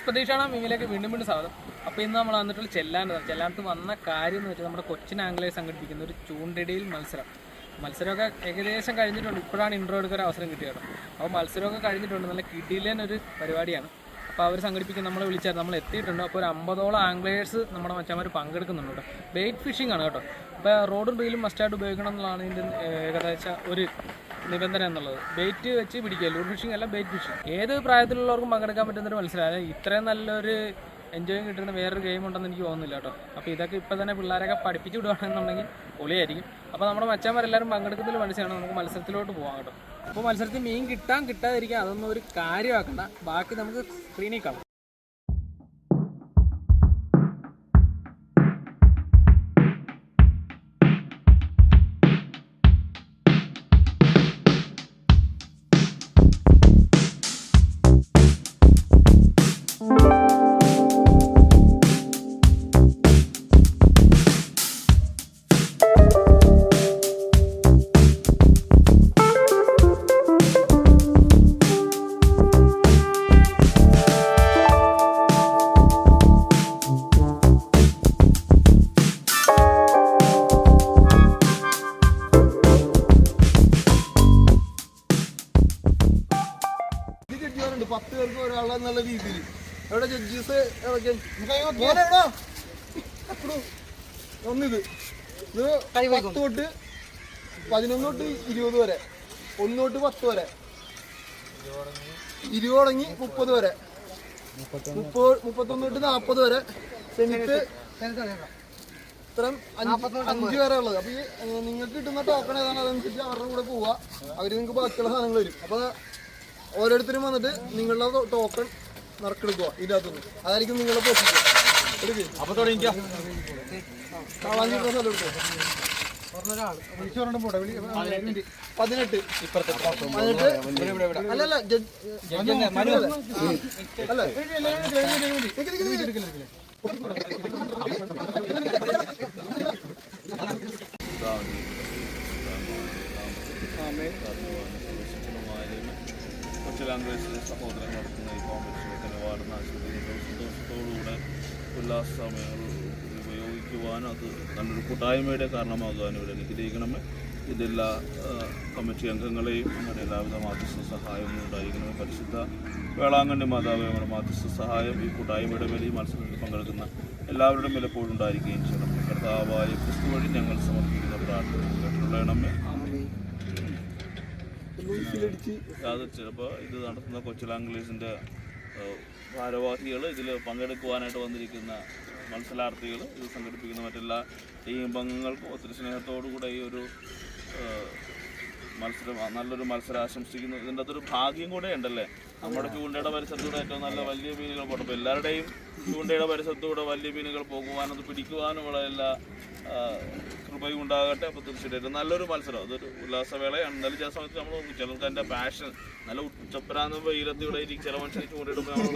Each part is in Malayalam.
പ്രതീക്ഷയാണ് മീനിലേക്ക് വീണ്ടും സ്വാഗതം. അപ്പോൾ ഇന്ന് നമ്മൾ വന്നിട്ടുള്ള ചെല്ലാനത്ത് വന്ന കാര്യം എന്ന് വെച്ചാൽ നമ്മുടെ കൊച്ചിൻ ആംഗ്ലേഴ്സ് സംഘടിപ്പിക്കുന്ന ഒരു ചൂണ്ടയിടയിൽ മത്സരമൊക്കെ ഏകദേശം കഴിഞ്ഞിട്ടുണ്ട്. ഇപ്പോഴാണ് ഇൻട്രോ എടുക്കാൻ അവസരം കിട്ടിയത്. അപ്പോൾ മത്സരമൊക്കെ കഴിഞ്ഞിട്ടുണ്ട്. നല്ല കിടിലനൊരു പരിപാടിയാണ്. അപ്പോൾ അവർ സംഘടിപ്പിക്കാൻ നമ്മളെ വിളിച്ചാൽ നമ്മൾ എത്തിയിട്ടുണ്ട്. അപ്പോൾ ഒരു 50ഓളം ആംഗ്ലേഴ്സ് നമ്മുടെ മച്ചാന്മാർ പങ്കെടുക്കുന്നുണ്ട് കേട്ടോ. ബെയ്റ്റ് ഫിഷിംഗ് ആണ് കേട്ടോ. അപ്പോൾ റോഡും റീലും മസ്റ്റായിട്ട് ഉപയോഗിക്കണം എന്നുള്ളതാണ് ഇതിൻ്റെ ഏകദേശം ഒരു നിബന്ധന എന്നുള്ളത്. ബെയ്റ്റ് വെച്ച് പിടിക്കുക, ലൂർ ഫിഷിംഗ് അല്ല, ബെയ്റ്റ് ഫിഷിംഗ്. ഏത് പ്രായത്തിലുള്ളവർക്കും പങ്കെടുക്കാൻ പറ്റുന്നൊരു മത്സരമാണ്. ഇത്രയും നല്ലൊരു എൻജോയിങ് കിട്ടുന്ന വേറൊരു ഗെയിം ഉണ്ടെന്ന് എനിക്ക് തോന്നുന്നില്ല കേട്ടോ. അപ്പോൾ ഇതൊക്കെ ഇപ്പോൾ തന്നെ പിള്ളേരൊക്കെ പഠിപ്പിച്ച് വിടുകയാണെന്നുണ്ടെങ്കിൽ പൊളിയായിരിക്കും. അപ്പോൾ നമ്മുടെ മച്ചാന്മാരെല്ലാവരും പങ്കെടുക്കുന്നതിൽ മനസ്സിലാണ്. നമുക്ക് മത്സരത്തിലോട്ട് പോകാം കേട്ടോ. അപ്പോൾ മത്സരത്തിൽ മീൻ കിട്ടാതിരിക്കുക അതൊന്നും ഒരു കാര്യമാക്കണ്ട. ബാക്കി നമുക്ക് സ്ക്രീനിൽ കാണാം. ഒരാളെന്നുള്ള രീതിയിൽ എവിടെ ജഡ്ജസ് ഒന്നിത് 10 തൊട്ട് 11 തൊട്ട് 20 വരെ, 1 തൊട്ട് 10 വരെ, 20 തുടങ്ങി 30 വരെ, 31 തൊട്ട് 40 വരെ, സെമിറ്റ് ഇത്രയും 5 വരെ ഉള്ളത്. അപ്പൊ ഈ നിങ്ങൾക്ക് കിട്ടുന്ന ടോക്കൺ ഏതാണ് അതനുസരിച്ച് അവരുടെ കൂടെ പോവുക. അവര് നിങ്ങൾക്ക് ബാക്കിയുള്ള സാധനങ്ങൾ വരും. അപ്പൊ ഓരോരുത്തരും വന്നിട്ട് നിങ്ങളുടെ ടോക്കൺ നറുക്കെടുക്കുക. ഇതിനകത്തുനിന്ന് അതായിരിക്കും നിങ്ങളെ പൊസിഷൻ. 18 അല്ലല്ല കൊച്ചിൻ ആംഗ്ലേഴ്സിലെ സഹോദരൻ നടത്തുന്ന ഈ കോമ്പറ്റീഷനെ വാർന്ന സന്തോഷത്തോടുകൂടെ ഉല്ലാസ സമയങ്ങൾ ഉപയോഗിക്കുവാനും അത് നല്ലൊരു കൂട്ടായ്മയുടെ കാരണമാകാനും ഇവിടെ അനുഗ്രഹിക്കണമേ. ഇതെല്ലാ കമ്മിറ്റി അംഗങ്ങളെയും അങ്ങനെ എല്ലാവിധ മാധ്യസ്ഥ സഹായവും ഉണ്ടായിരിക്കണമേ. പരിശുദ്ധ വേളാങ്കണ്ണി മാതാവ് നമ്മുടെ മാധ്യസ്ഥ സഹായം ഈ കൂട്ടായ്മയുടെ മേലെ ഈ മത്സരത്തിൽ പങ്കെടുക്കുന്ന എല്ലാവരുടെ മേലെ എപ്പോഴും ഉണ്ടായിരിക്കുകയും ചെയ്യണം. കർത്താവായ ക്രിസ്തു വഴി ഞങ്ങൾ സമർപ്പിക്കുന്ന പ്രാർത്ഥന കേട്ടുള്ളണമേ. അത് ചിലപ്പോൾ ഇത് നടത്തുന്ന കൊച്ചിൻ ആംഗ്ലേഴ്സിൻ്റെ ഭാരവാഹികൾ, ഇതിൽ പങ്കെടുക്കുവാനായിട്ട് വന്നിരിക്കുന്ന മത്സരാർത്ഥികൾ, ഇത് സംഘടിപ്പിക്കുന്ന മറ്റെല്ലാ ടീം അംഗങ്ങൾക്കും ഒത്തിരി സ്നേഹത്തോടുകൂടെ ഈ ഒരു മത്സരം നല്ലൊരു മത്സരം ആശംസിക്കുന്നു. ഇതിൻ്റെ അകത്തൊരു ഭാഗ്യം കൂടെ ഉണ്ടല്ലേ. നമ്മുടെ ചൂണ്ടയുടെ പരിസരത്തൂടെ ഏറ്റവും നല്ല വലിയ മീനുകൾ പോട്ടെ. അപ്പോൾ എല്ലാവരുടെയും ചൂണ്ടയുടെ പരിസരത്തൂടെ വലിയ മീനുകൾ പോകുവാനും അത് പിടിക്കുവാനുമുള്ള എല്ലാ കൃപയും ഉണ്ടാകട്ടെ. അപ്പോൾ തീർച്ചയായിട്ടും നല്ലൊരു മത്സരം, അതൊരു ഉല്ലാസവേളയാണ്. എന്നാലും ചില സമയത്ത് നമ്മൾ ചിലർക്ക് അതിൻ്റെ പാഷൻ നല്ല ഉച്ചപ്പരാന്ന് വെയിലത്തിവിടെ ഇരിക്കും. ചില മനുഷ്യർ ചൂണ്ടയിടുമ്പോൾ നമ്മൾ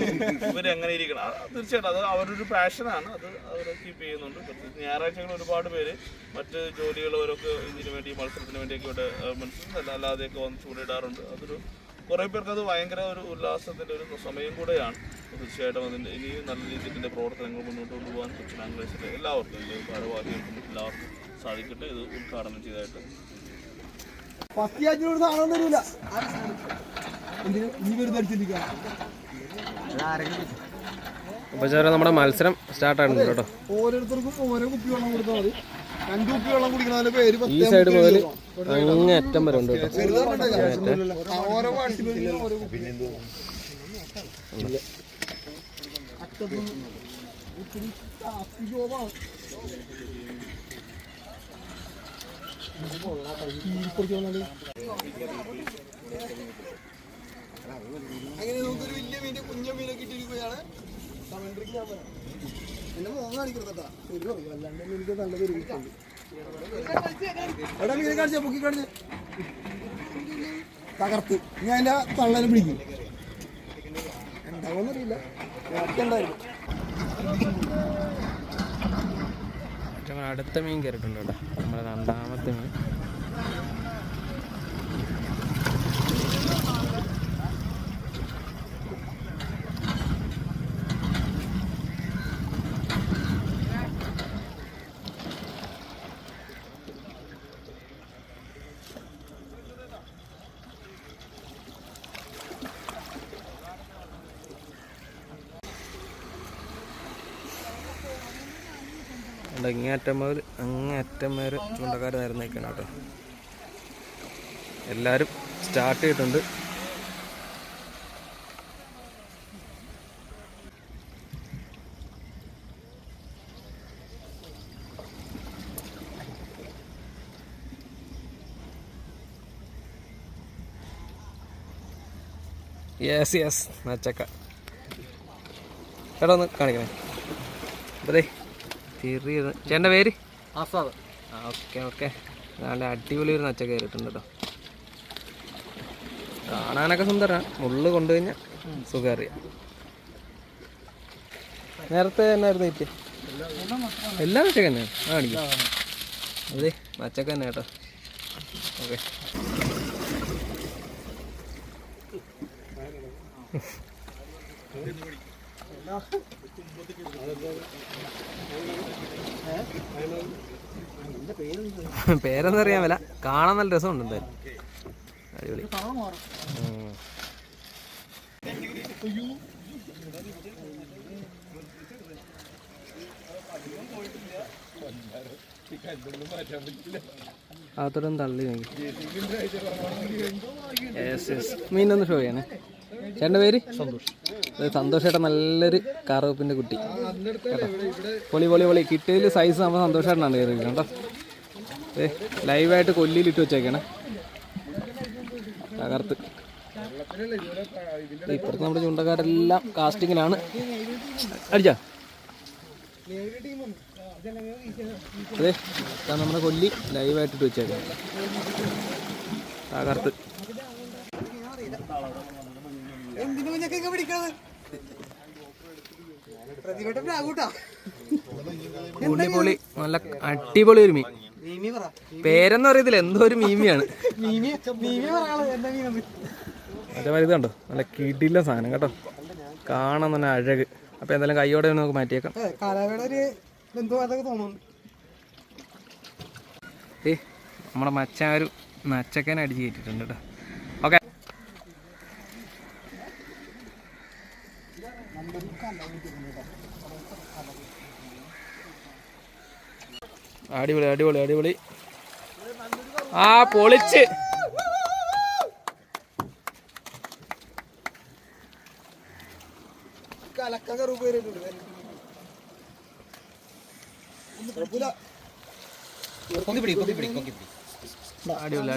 ഇവരെങ്ങനെ ഇരിക്കണം, തീർച്ചയായിട്ടും അത് അവരൊരു പാഷനാണ്. അത് അവർ കീപ്പ് ചെയ്യുന്നുണ്ട്. ഞായറാഴ്ചകൾ ഒരുപാട് പേര് മറ്റ് ജോലികളവരൊക്കെ ഇതിനു വേണ്ടി മത്സരത്തിന് വേണ്ടിയൊക്കെ ഇവിടെ മനസ്സിലല്ല അല്ലാതെയൊക്കെ വന്ന് ചൂണ്ടയിടാറുണ്ട്. അതൊരു കുറേ പേർക്ക് അത് ഭയങ്കര ഒരു ഉല്ലാസത്തിൻ്റെ ഒരു സമയം കൂടെയാണ്. തീർച്ചയായിട്ടും അതിൻ്റെ ഇനിയും നല്ല രീതിയിൽ ഇതിൻ്റെ പ്രവർത്തനങ്ങൾ മുന്നോട്ട് കൊണ്ടുപോകാൻ കൊച്ചിൻ ആംഗ്ലേഴ്സിലെ എല്ലാവർക്കും ഭാരവാഹികൾക്കും എല്ലാവർക്കും സാധിക്കട്ടെ. ഇത് ഉദ്ഘാടനം ചെയ്തായിട്ട് അപ്പോൾ നമ്മുടെ മത്സരം സ്റ്റാർട്ടാണ് കേട്ടോ. ഓരോരുത്തർക്കും ഓരോ കുപ്പി വെള്ളം കൊടുത്താൽ മതി. 2 കുപ്പി വെള്ളം കുടിക്കുന്നതിന്റെ പേര് ഈ സൈഡ് മുതൽ അങ്ങേ അറ്റം വരെ ഉണ്ട് കേട്ടോ. ഓരോ പാർട്ടിക്കും ഓരോ കുപ്പി. അങ്ങനെ നമുക്കൊരു വലിയ മീൻ്റെ കുഞ്ഞ മീനൊക്കെ ഇട്ടിരിക്കുകയാണ്. എന്റെ മോൻ കാണിക്കുന്നതാ അല്ലാണ്ട് എനിക്ക് നല്ല പെരുവിട്ടുണ്ട്. എടാ മീനെ കാണിച്ച പൊക്കി കാണിച്ച് തകർത്ത് ഞാൻ അതിന്റെ തള്ളനെ പിടിക്കും. എന്താവുന്നറിയില്ല, ഉണ്ടായിരുന്നു. അടുത്ത മീൻ കയറിയിട്ടുണ്ട് കേട്ടോ. നമ്മുടെ 2ാമത്തെ മീൻ. ഇങ്ങേയറ്റം മുതൽ അങ്ങേയറ്റം വരെ ചൂണ്ടക്കാർ നിരന്നേക്കാണ് കേട്ടോ. എല്ലാവരും സ്റ്റാർട്ട് ചെയ്തിട്ടുണ്ട്. യെസ് നച്ചക്ക ചേട്ടാ ഒന്ന് കാണിക്കണേ. അതെ ചെറിയ ചേട്ടൻ്റെ പേര് ആസാദ്. ഓക്കെ നല്ല അടിപൊളി ഒരു നച്ചക്ക കയറിയിട്ടുണ്ട് കേട്ടോ. കാണാനൊക്കെ സുന്ദരമാണ്, മുള്ളു കൊണ്ടു കഴിഞ്ഞാൽ സുഖം അറിയാം. നേരത്തെ എന്നായിരുന്നു ഇറ്റ് എല്ലാ നച്ചക്ക തന്നെയാണ് കാണിക്കും. അതെ നച്ചക്ക തന്നെ കേട്ടോ. ഓക്കെ പേരൊന്നും അറിയാൻ മേല, കാണാൻ നല്ല രസമുണ്ട് എന്തായാലും. അടിപൊളി. അകത്തോടൊന്ന് തള്ളി നോക്കി. മീനൊന്ന് ഷോ ചെയ്യണേ. ചേട്ടൻ്റെ പേര് സന്തോഷേട്ടൻ. നല്ലൊരു കാറവപ്പിൻ്റെ കുട്ടി കേട്ടോ. പൊളി കിട്ടിയതിൽ സൈസ് നമ്മൾ സന്തോഷേട്ടനാണ് കയറിയിരിക്കുന്നത് കേട്ടോ. ലൈവായിട്ട് കൊല്ലിയിലിട്ട് വെച്ചേക്കണേ. തകർത്ത്. ഇപ്പുറത്ത് നമ്മുടെ ചൂണ്ടക്കാരെല്ലാം കാസ്റ്റിങ്ങിലാണ്. അടിച്ചാ അതെ നമ്മുടെ കൊല്ലി ലൈവായിട്ടിട്ട് വെച്ചേക്കാം. തകർത്ത്. പൊളി നല്ല അടിപൊളി ഒരു മീൻ. പേരെന്ന് അറിയത്തില്ല, എന്തോ ഒരു മീമിയാണ്. അതേമാതിരി ഇതുണ്ടോ നല്ല കിടില സാധനം കേട്ടോ. കാണാൻ തന്നെ അഴക്. അപ്പൊ എന്തായാലും കൈയോടെ നമുക്ക് മാറ്റിയേക്കാം. നമ്മുടെ മച്ച ഒരു നച്ചക്കനെ അടിച്ച് കയറ്റിട്ടുണ്ട് കേട്ടോ. ഓക്കെ അടിപൊളി. ആ പൊളിച്ച്. അടിപൊളി.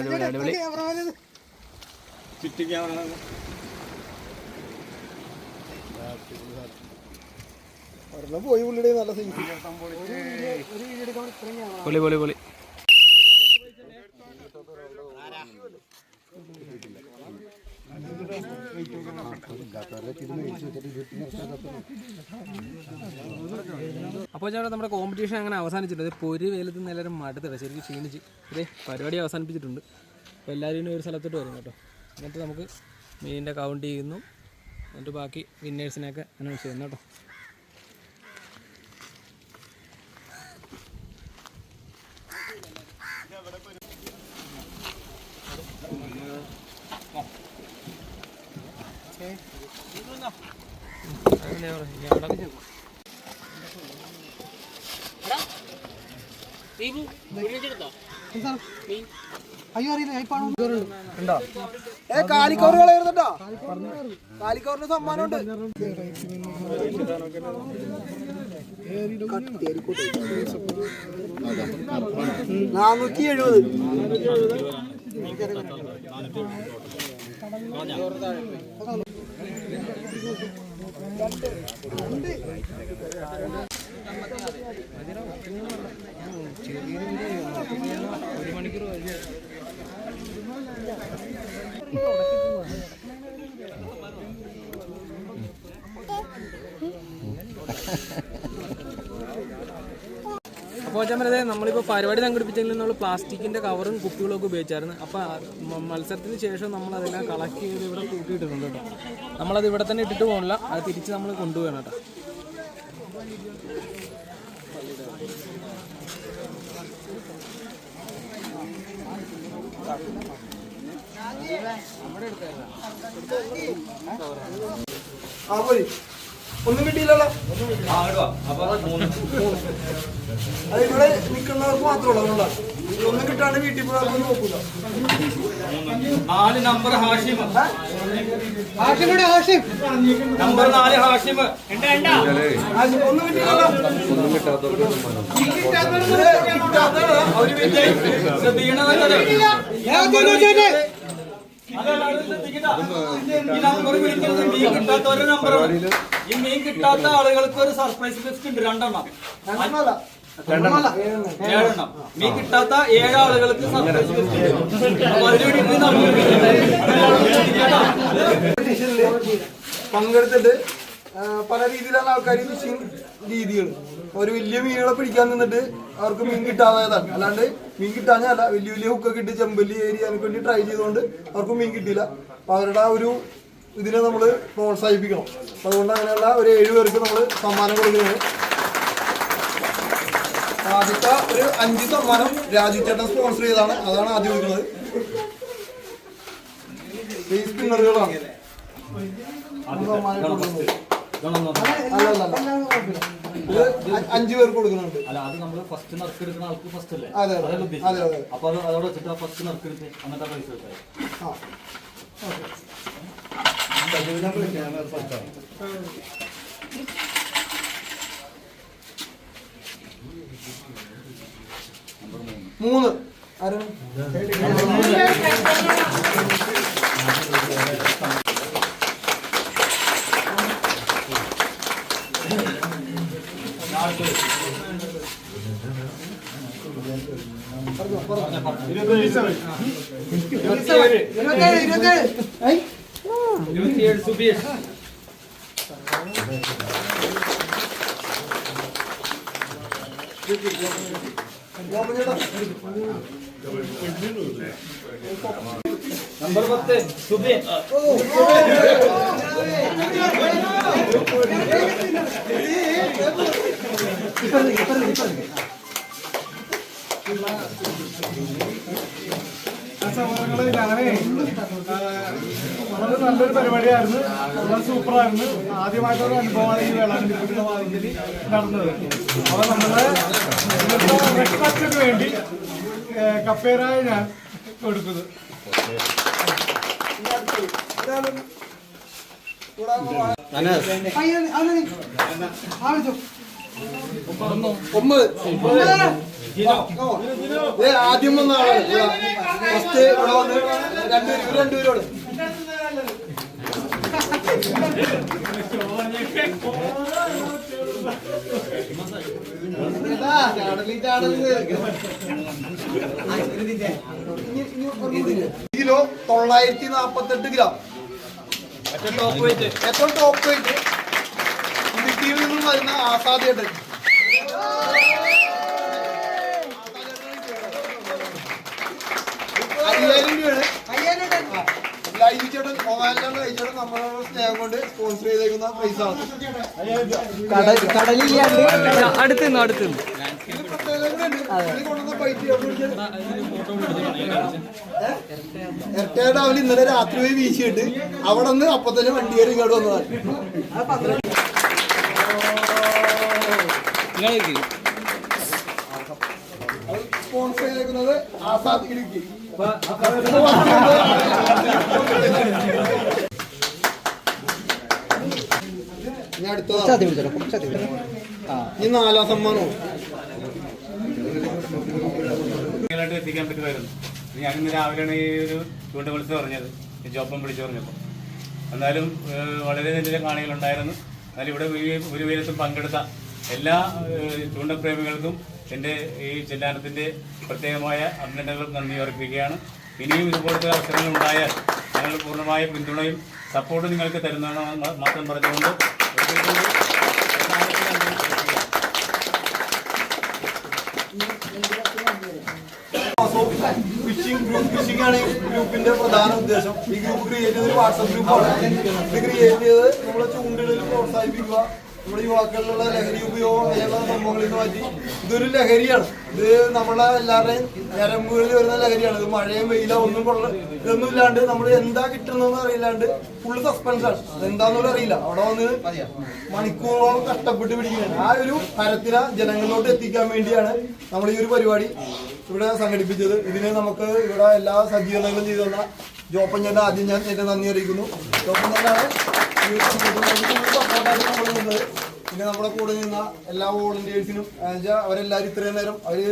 പോയി പുള്ളിയുടെ നല്ല പൊളി. അപ്പോൾ ചേട്ടാ നമ്മുടെ കോമ്പറ്റീഷൻ അങ്ങനെ അവസാനിച്ചിട്ടുണ്ട്. ഇപ്പോൾ ഒരു വെയിലത്ത് നിന്ന് എല്ലാവരും മടുത്തിട്ട് ശരിക്കും ക്ഷീണിച്ച് ഇതേ പരിപാടി അവസാനിപ്പിച്ചിട്ടുണ്ട്. അപ്പോൾ എല്ലാവരും ഒരു സ്ഥലത്തോട്ട് വരും കേട്ടോ. എന്നിട്ട് നമുക്ക് മീനിൻ്റെ കൗണ്ട് ചെയ്യുന്നു. എന്നിട്ട് ബാക്കി വിന്നേഴ്സിനെയൊക്കെ അനൗൺസ് ചെയ്യുന്നു കേട്ടോ. അയ്യോ അറിയില്ല. കാലിക്കോറ് കളയുന്നുണ്ടോ? കാലിക്കോറിന് സമ്മാനമുണ്ട്. 470. ഒരു മണിക്കൂർ അപ്പോൾ ചമ്മരതെ നമ്മളിപ്പോൾ പരിപാടി സംഘടിപ്പിച്ചതിൽ നിന്നുള്ള പ്ലാസ്റ്റിക്കിൻ്റെ കവറും കുപ്പികളൊക്കെ ഉപയോഗിച്ചായിരുന്നു. അപ്പോൾ മത്സരത്തിന് ശേഷം നമ്മളതെല്ലാം കളക്ട് ചെയ്ത് ഇവിടെ കൂട്ടിയിട്ടിട്ടുണ്ട് കേട്ടോ. നമ്മളത് ഇവിടെ തന്നെ ഇട്ടിട്ട് പോകണില്ല, അത് തിരിച്ച് നമ്മൾ കൊണ്ടുപോകണം കേട്ടോ. ഒന്നും കിട്ടിയില്ലല്ലോ. അത് ഇവിടെ നിൽക്കുന്നവർക്ക് മാത്രമേ ഉള്ളൂ. അതുകൊണ്ടാണ് ഇതൊന്നും കിട്ടാണ്ട് വീട്ടിൽ പോകാൻ നോക്കൂല. 4 നമ്പർ ഹാഷിം. ഹാഷിം നമ്പർ 4 ഹാഷിം. ഒന്നും കിട്ടിയില്ലല്ലോ. അവര് ശ്രദ്ധിക്കണതല്ലേ ഈ നമ്പർ വിളിക്കുന്നത് മീൻ കിട്ടാത്ത ഒരു നമ്പറാണ്. ഈ മീൻ കിട്ടാത്ത ആളുകൾക്ക് ഒരു സർപ്രൈസ് ഗിഫ്റ്റ് ഉണ്ട്. 2 എണ്ണം. 7 എണ്ണം. മീൻ കിട്ടാത്ത 7 ആളുകൾക്ക് സർപ്രൈസ് ഗിഫ്റ്റ്. പങ്കെടുത്തിട്ട് പല രീതിയിലാണ് ആൾക്കാർ ഫിഷിംഗ് രീതികൾ. ഒരു വലിയ മീനുകളെ പിടിക്കാൻ നിന്നിട്ട് അവർക്ക് മീൻ കിട്ടാതായതാണ്. അല്ലാണ്ട് മീൻ കിട്ടാഞ്ഞല്ല, വലിയ വലിയ ഹുക്കൊക്കെ ഇട്ട് ചെമ്പല്ലി ഏരിയാനൊക്കെ വേണ്ടി ട്രൈ ചെയ്തുകൊണ്ട് അവർക്ക് മീൻ കിട്ടിയില്ല. അപ്പോൾ അവരുടെ ആ ഒരു ഇതിനെ നമ്മൾ പ്രോത്സാഹിപ്പിക്കണം. അപ്പോൾ അതുകൊണ്ട് അങ്ങനെയുള്ള ഒരു 7 പേർക്ക് നമ്മൾ സമ്മാനം കൊടുക്കുന്നത്. ആദ്യത്തെ ഒരു 5 സമ്മാനം രാജു ചേട്ടൻ സ്പോൺസർ ചെയ്തതാണ്. അതാണ് ആദ്യം കൊടുക്കുന്നത്. ഈ സ്പിന്നറുകളാണ് സമ്മാനം കൊടുക്കുന്നത്. ഇത് 5 പേർക്ക് കൊടുക്കുന്നുണ്ട്. അല്ല, അത് നമ്മൾ ഫസ്റ്റ് നറുക്കെടുക്കുന്ന ആൾക്ക് ഫസ്റ്റ് അല്ലേ? അതെ അതെ. അപ്പൊ അതോടെ വെച്ചിട്ട് ഫസ്റ്റ് നറുക്കെടുത്ത് അങ്ങനത്തെ പൈസ കിട്ടാം. മൂന്ന് ആരാണ്? സുബീഷ്. നമ്പർ 10 സുബീൻ. വളരെ നല്ലൊരു പരിപാടിയായിരുന്നു. വളരെ സൂപ്പറായിരുന്നു. ആദ്യമായിട്ടൊരു അനുഭവമാണ് ഈ വേളാങ്കണ്ണി നടന്നത്. അപ്പോൾ നമ്മുടെ റെസ്പെക്റ്റിന് വേണ്ടി കപ്പേരായ ഞാൻ കൊടുക്കുന്നത്. ആദ്യം വന്ന ആളാണ് ഫസ്റ്റ് ഇവിടെ വന്ന് രണ്ടുപേരോട് കിലോ 948 ഗ്രാം ഏറ്റവും ടോപ്പ് വെയിറ്റ് ഇടുക്കിയിൽ നിന്നും വരുന്ന ആസാദിയേട്ടൻ. ലൈവ് ചേട്ടൻ ഒമാനിലാണ് കഴിച്ചേട്ടൻ നമ്മളോട് സ്നേഹം കൊണ്ട് സ്പോൺസർ ചെയ്തേക്കുന്ന പൈസ ഇരട്ടേടാവിൽ ഇന്നലെ രാത്രി പോയി വീശിയിട്ട് അവിടെ നിന്ന് അപ്പൊ തന്നെ വണ്ടി കയറി ഇങ്ങോട്ട് വന്നതാണ്. സ്പോൺസർ ചെയ്തേക്കുന്നത് ആസാദ് ഇടുക്കി. ഇനി അടുത്തതാ ഇനി 4ാം സമ്മാനവും എത്തിക്കാൻ പറ്റുമായിരുന്നു. ഞാനിന്ന് രാവിലെയാണ് ഈ ഒരു ചൂണ്ട വിളിച്ച് പറഞ്ഞത്, ജോപ്പം വിളിച്ചു പറഞ്ഞപ്പോൾ. എന്നാലും വളരെ നല്ല കാണികളുണ്ടായിരുന്നു. എന്നാലും ഇവിടെ ഒരു വേലത്തും പങ്കെടുത്ത എല്ലാ ചൂണ്ടപ്രേമികൾക്കും എൻ്റെ ഈ ചെല്ലാനത്തിൻ്റെ പ്രത്യേകമായ അഭിനന്ദനങ്ങളും നന്ദി അർപ്പിക്കുകയാണ്. ഇനിയും ഇതുപോലത്തെ അവസരങ്ങൾ ഉണ്ടായാൽ ഞങ്ങൾ പൂർണ്ണമായ പിന്തുണയും സപ്പോർട്ടും നിങ്ങൾക്ക് തരുന്നതെന്ന് മാത്രം പറഞ്ഞുകൊണ്ട് ഫിഷിംഗ് ആണ് ഈ ഗ്രൂപ്പിന്റെ പ്രധാന ഉദ്ദേശം. ഈ ഗ്രൂപ്പ് ക്രിയേറ്റ് ചെയ്തൊരു വാട്സപ്പ് ഗ്രൂപ്പാണ്. ഇത് ക്രിയേറ്റ് ചെയ്ത് നമ്മളെ ചൂണ്ടലിൽ പ്രോത്സാഹിപ്പിക്കുക, നമ്മുടെ യുവാക്കളിലുള്ള ലഹരി ഉപയോഗം അങ്ങനെയുള്ള സംഭവങ്ങളിൽ നിന്ന് മാറ്റി ഇതൊരു ലഹരിയാണ്. ഇത് നമ്മളെ എല്ലാവരുടെയും ഞരമ്പുകളിൽ വരുന്ന ലഹരിയാണ്. ഇത് മഴയും വെയിലോ ഇതൊന്നും ഇല്ലാണ്ട് നമ്മൾ എന്താ കിട്ടുന്നതെന്ന് അറിയില്ലാണ്ട് ഫുള്ള് സസ്പെൻസാണ്. എന്താണെന്നൊന്നും അറിയില്ല. അവിടെ വന്ന് മണിക്കൂറോളം കഷ്ടപ്പെട്ട് പിടിക്കുകയാണ്. ആ ഒരു തരത്തില ജനങ്ങളിലോട്ട് എത്തിക്കാൻ വേണ്ടിയാണ് നമ്മൾ ഈ ഒരു പരിപാടി ഇവിടെ സംഘടിപ്പിച്ചത്. ഇതിന് നമുക്ക് ഇവിടെ എല്ലാ സജ്ജീകരണങ്ങളും ചെയ്തു തന്ന ജോപ്പഞ്ഞന്റെ ആദ്യം ഞാൻ എന്റെ നന്ദി അറിയിക്കുന്നു. ജോപ്പഞ്ഞാണ് സപ്പോർട്ടായിട്ട് നമ്മൾ നിന്നത്. പിന്നെ നമ്മുടെ കൂടെ നിന്ന എല്ലാ വോളണ്ടിയേഴ്സിനും അവരെല്ലാവരും ഇത്രയും നേരം അവര്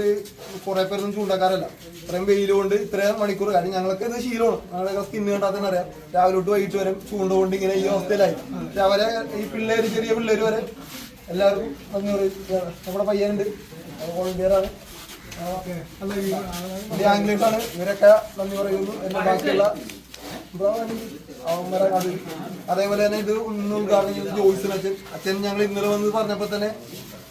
കുറെ പേരൊന്നും ചൂണ്ടക്കാരല്ല. ഇത്രയും വെയിലുകൊണ്ട് ഇത്രയും മണിക്കൂർ, കാരണം ഞങ്ങൾക്ക് ഇത് ശീലമാണ്. ഞങ്ങളുടെ സ്കിന്ന് കണ്ടാൽ തന്നെ അറിയാം. രാവിലെ തൊട്ട് വൈകിട്ട് വരെ ചൂണ്ടുകൊണ്ട് ഇങ്ങനെ ഈ അവസ്ഥയിലായി. അവരെ ഈ പിള്ളേര്, ചെറിയ പിള്ളേര് വരെ എല്ലാവർക്കും നന്ദി പറയും. നമ്മുടെ പയ്യനുണ്ട്, വോളണ്ടിയറാണ്, ആംഗ്ലേഴ്സാണ്. ഇവരൊക്കെ നന്ദി പറയുന്നു. എന്റെ ബാക്കിയുള്ള അതേപോലെ തന്നെ ഇത് ഇന്ന് ഉദ്ഘാടനം ചെയ്ത് ജോയ്സിന് അച്ഛൻ ഞങ്ങൾ ഇന്നലെ വന്ന് പറഞ്ഞപ്പോൾ തന്നെ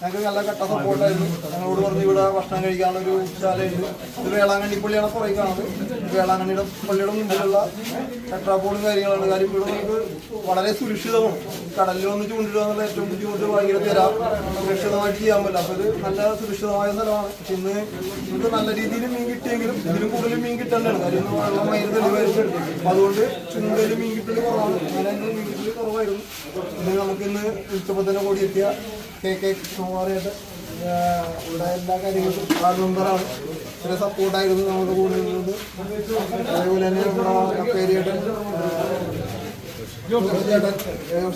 ഞങ്ങൾക്ക് നല്ല കട്ട സപ്പോർട്ടായിരുന്നു. ഞങ്ങളോട് പറഞ്ഞ് ഇവിടെ ഭക്ഷണം കഴിക്കാനുള്ള ഒരു ശാലയുണ്ട്. ഇത് വേളാങ്കണ്ണി പള്ളിയാണ് പുറകെ കാണുന്നത്. വേളാങ്കണ്ണിയുടെ പള്ളിയുടെ മുമ്പിലുള്ള ടെട്രാപോളും കാര്യങ്ങളാണ്. കാര്യം ഇവിടെ നമുക്ക് വളരെ സുരക്ഷിതമാണ്. കടലിൽ വന്ന് ചൂണ്ടിടുക എന്നുള്ള ഏറ്റവും ബുദ്ധിമുട്ട് ഭയങ്കര തരാം സുരക്ഷിതമായിട്ട് ചെയ്യാൻ പറ്റില്ല. അപ്പോൾ ഇത് നല്ല സുരക്ഷിതമായ സ്ഥലമാണ്. പക്ഷെ ഇന്ന് നമുക്ക് നല്ല രീതിയിൽ മീൻ കിട്ടിയെങ്കിലും ഇതിലും കൂടുതൽ മീൻ കിട്ടേണ്ടതാണ്. കാര്യം വെള്ളം മൈന് തെളിവായിരുന്നു. അപ്പോൾ അതുകൊണ്ട് ചൂണ്ടയിൽ മീൻ കിട്ടൽ കുറവാണ്. അങ്ങനെ മീൻ കിട്ടൽ കുറവായിരുന്നു. ഇത് നമുക്ക് ഇന്ന് ഉച്ചപ്പോൾ തന്നെ കൂടിയെത്തിയ KK കൃഷ്ണകുമാറായിട്ട് ഇവിടെ എല്ലാ കാര്യങ്ങളും വാർഡ് മെമ്പറാണ്. ഇത്ര സപ്പോർട്ടായിരുന്നു നമ്മുടെ കൂടെ നിന്നത്. അതേപോലെ തന്നെ നമ്മുടെ കപ്പേരിയേട്ടൻ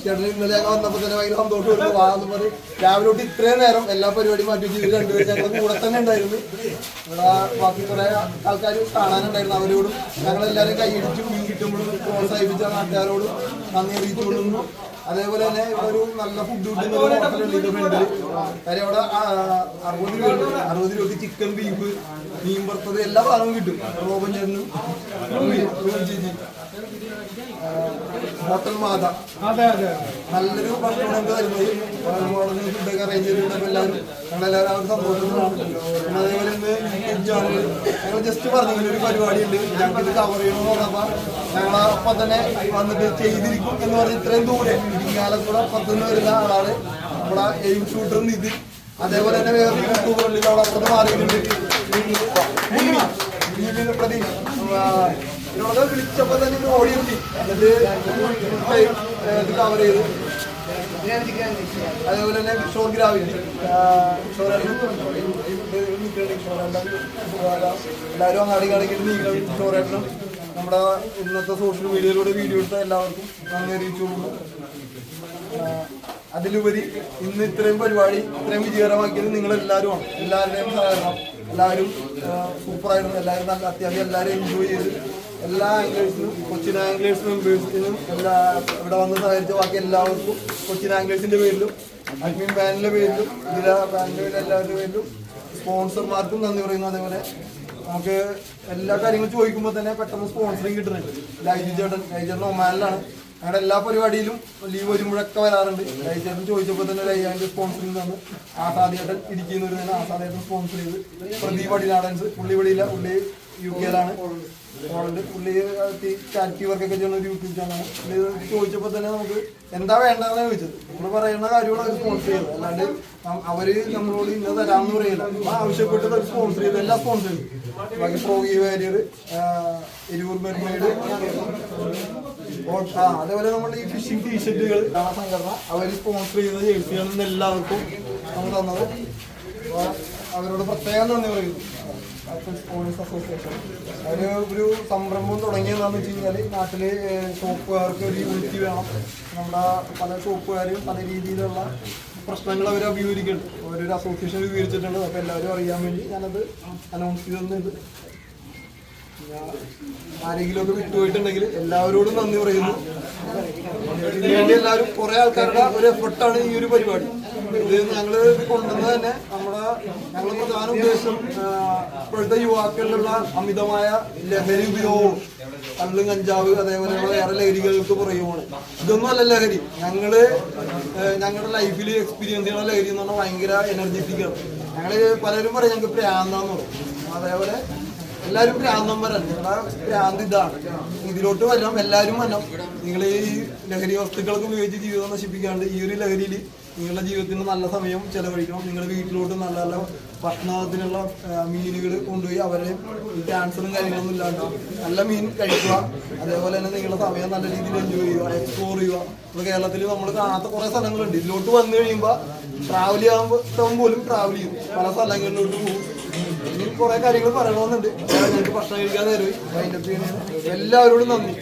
ചേട്ടൻ ഇന്നലെ ഞങ്ങൾ വന്നപ്പോൾ തന്നെ ഭയങ്കര സന്തോഷമായിരുന്നു. വാന്ന് പറയും രാവിലെ തൊട്ട് ഇത്രയും നേരം എല്ലാ പരിപാടിയും മാറ്റി വെച്ച് രണ്ടുപേരും ഞങ്ങളുടെ കൂടെ തന്നെ ഉണ്ടായിരുന്നു. ഇവിടെ ബാക്കി കുറെ ആൾക്കാർ കാണാനുണ്ടായിരുന്നു. അവരോടും ഞങ്ങളെല്ലാവരും കൈയടിച്ചു മീൻ കിട്ടുമ്പോഴും പ്രോത്സാഹിപ്പിച്ച നാട്ടുകാരോടും നന്ദി അറിയിച്ചുകൊണ്ടിരുന്നു. അതേപോലെ തന്നെ ഇവിടെ ഒരു നല്ല ഫുഡ് കിട്ടുന്ന ഒരു ഹോട്ടലുണ്ട് ഇത് ഫ്രണ്ടിൽ. കാര്യം അവിടെ 60 രൂപ ചിക്കൻ, ബീഫ്, മീൻ വറുത്തത് എല്ലാ സാധനവും കിട്ടും. റോബൻ ചേട്ടനും ഹോട്ടൽ മാത നല്ലൊരു ഭക്ഷണം വരുന്നത്. ഫുഡൊക്കെ അറേഞ്ച് ചെയ്തിട്ട് എല്ലാവരും ഞങ്ങളെല്ലാവരും അവർ സന്തോഷത്തിലാണ്. പിന്നെ അതേപോലെ ഇന്ന് യൂട്യൂബ് ചാനൽ ഞങ്ങൾ ജസ്റ്റ് പറഞ്ഞു ഒരു പരിപാടിയുണ്ട്, ഞങ്ങൾക്ക് ഇത് കവർ ചെയ്യണമെന്ന് പറഞ്ഞപ്പോൾ ഞങ്ങളപ്പം തന്നെ വന്നിട്ട് ചെയ്തിരിക്കും എന്ന് പറഞ്ഞ് ഇത്രയും ദൂരെ ഇരിങ്ങാലക്കൂടെ പുറത്തുനിന്ന് വരുന്ന ആളാണ് നമ്മുടെ എയിം ഷൂട്ടർ നിധി. അതേപോലെ തന്നെ വേറെ യൂട്യൂബറിൽ അവിടെ അപ്പുറത്ത് മാറിയിട്ടുണ്ട് പ്രതീക്ഷ. ഇവിടെ വിളിച്ചപ്പോൾ തന്നെ ഇത് ഓടിയെത്തി. എന്നിട്ട് ഇത് കവർ ചെയ്ത് അതേപോലെ തന്നെ ഷോർ ഗ്രാവിറ്റി എല്ലാവരും അങ്ങാടി കാണിക്കിട്ട് നീക്കണം. ഷോറേട്ടനും നമ്മുടെ ഇന്നത്തെ സോഷ്യൽ മീഡിയയിലൂടെ വീഡിയോ എടുത്ത എല്ലാവർക്കും നന്ദി അറിയിച്ചു കൊടുക്കുന്നു. അതിലുപരി ഇന്ന് ഇത്രയും പരിപാടി ഇത്രയും വിജയകരമാക്കിയത് നിങ്ങളെല്ലാവരുമാണ്. എല്ലാവരുടെയും സഹകരണം. എല്ലാവരും സൂപ്പറായിരുന്നു. എല്ലാവരും നല്ല അത്യാവശ്യം എല്ലാവരും എൻജോയ് ചെയ്ത് എല്ലാ ആംഗ്ലേഴ്സിനും കൊച്ചിൻ ആംഗ്ലേഴ്സ് മെമ്പേഴ്സിനും ഇവിടെ വന്ന് സഹകരിച്ച ബാക്കി എല്ലാവർക്കും കൊച്ചിൻ ആംഗ്ലേഴ്സിന്റെ പേരിലും അഡ്മിൻ ബാനിന്റെ പേരിലും ഇതിലെ ബാനിന്റെ എല്ലാവരുടെ പേരിലും സ്പോൺസർമാർക്കും നന്ദി പറയുന്നു. അതേപോലെ നമുക്ക് എല്ലാ കാര്യങ്ങളും ചോദിക്കുമ്പോൾ തന്നെ പെട്ടെന്ന് സ്പോൺസറിങ് കിട്ടുന്നുണ്ട്. ലൈജേട്ടൻ ഒമാനിലാണ്. ഞങ്ങളുടെ എല്ലാ പരിപാടിയിലും ലീവ് വരുമ്പോഴൊക്കെ വരാറുണ്ട്. ലൈജേട്ടൻ ചോദിച്ചപ്പോൾ തന്നെ ലൈജാൻ്റെ സ്പോൺസറിങ് തന്നു. ആസാദിയേട്ടൻ ഇടുക്കിയിൽ നിന്ന് വരുന്നതിന് ആസാദിയേട്ടൻ സ്പോൺസർ ചെയ്ത്. പ്രദീപ് അടിനാടൻസ് പുള്ളി UK-ലാണ്. പുള്ളി ചാരിറ്റി വർക്കൊക്കെ ചെയ്യുന്ന ഒരു യൂട്യൂബ് ചാനലാണ്. പുള്ളി ചോദിച്ചപ്പോൾ തന്നെ നമുക്ക് എന്താ വേണ്ടതെന്ന് ചോദിച്ചത്. നമ്മൾ പറയുന്ന കാര്യങ്ങൾ അവർ സ്പോൺസർ ചെയ്തു. അല്ലാണ്ട് അവര് നമ്മളോട് ഇന്ന തരാമെന്ന് പറയില്ല. ആവശ്യപ്പെട്ട് അവർ സ്പോൺസർ ചെയ്തു. എല്ലാം സ്പോൺസർ ചെയ്തു. ബാക്കി പ്രോഗി വാരിയർ, എരിവൂർ മെർമെയ്ഡ്, അതേപോലെ നമ്മുടെ ഈ ഫിഷിംഗ് ടീഷർട്ടുകൾ സംഘടന അവർ സ്പോൺസർ ചെയ്ത ജേഴ്സികളെന്ന് എല്ലാവർക്കും നമ്മൾ തന്നത്. അവരോട് പ്രത്യേകം നന്ദി പറയുന്നു. പോലീസ് അസോസിയേഷൻ അവര് ഒരു സംരംഭം തുടങ്ങിയതെന്ന് വെച്ച് കഴിഞ്ഞാൽ നാട്ടില് ഷോപ്പുകാർക്ക് ഒരു യൂണിറ്റി വേണം. നമ്മുടെ പല ഷോപ്പുകാരും പല രീതിയിലുള്ള പ്രശ്നങ്ങൾ അവർ അഭിമുഖീകരിക്കുന്നുണ്ട്. അവരൊരു അസോസിയേഷൻ രൂപീകരിച്ചിട്ടുണ്ട്. അപ്പോൾ എല്ലാവരും അറിയാൻ വേണ്ടി ഞാനത് അനൗൺസ് ചെയ്തിട്ടുണ്ട്. ആരെങ്കിലുമൊക്കെ വിട്ടുപോയിട്ടുണ്ടെങ്കിൽ എല്ലാവരോടും നന്ദി പറയുന്നു. ഇതിനുവേണ്ടി എല്ലാവരും കുറെ ആൾക്കാരുടെ ഒരു എഫർട്ടാണ് ഈ ഒരു പരിപാടി. ഇത് ഞങ്ങൾ കൊണ്ടുവന്നത് തന്നെ ഞങ്ങളുടെ പ്രധാന ഉദ്ദേശം ഇപ്പോഴത്തെ യുവാക്കളിലുള്ള അമിതമായ ലഹരി ഉപയോഗവും കള്ളും കഞ്ചാവ് അതേപോലെയുള്ള വേറെ ലഹരികൾക്ക് പുറയുമാണ്. ഇതൊന്നും അല്ല ലഹരി. ഞങ്ങളുടെ ലൈഫിൽ എക്സ്പീരിയൻസ് ചെയ്യുന്ന ലഹരി എന്ന് പറഞ്ഞാൽ ഭയങ്കര എനർജറ്റിക്കാണ്. പലരും പറയും ഞങ്ങൾക്ക് പ്രാന്താന്ന് പറയും. അതേപോലെ എല്ലാവരും ഭ്രാന്തന്മാരല്ല. നിങ്ങളുടെ ഭ്രാന്ത് ഇതാണ്. ഇതിലോട്ട് വരണം, എല്ലാവരും വരണം. നിങ്ങൾ ഈ ലഹരി വസ്തുക്കളൊക്കെ ഉപയോഗിച്ച് ജീവിതം നശിപ്പിക്കാണ്ട് ഈ ഒരു ലഹരിയിൽ നിങ്ങളുടെ ജീവിതത്തിന് നല്ല സമയം ചെലവഴിക്കണം. നിങ്ങളുടെ വീട്ടിലോട്ട് നല്ല നല്ല ഭക്ഷണത്തിനുള്ള മീനുകൾ കൊണ്ടുപോയി അവരെ ഈ ക്യാൻസറും കാര്യങ്ങളൊന്നും ഇല്ലാണ്ട് നല്ല മീൻ കഴിക്കുക. അതേപോലെ തന്നെ നിങ്ങളുടെ സമയം നല്ല രീതിയിൽ എൻജോയ് ചെയ്യുക, എക്സ്പ്ലോർ ചെയ്യുക. ഇപ്പോൾ കേരളത്തിൽ നമ്മൾ കാണാത്ത കുറേ സ്ഥലങ്ങളുണ്ട്. ഇതിലോട്ട് വന്നു കഴിയുമ്പോൾ ട്രാവൽ ചെയ്യാൻ പോലും ട്രാവൽ ചെയ്യും, പല സ്ഥലങ്ങളിലോട്ട് പോകും. ഇനി കുറേ കാര്യങ്ങൾ പറയണമെന്നുണ്ട്. ഞങ്ങൾക്ക് ഭക്ഷണം കഴിക്കാൻ നേരമായി. അതിൻ്റെ എല്ലാവരോടും നന്ദി.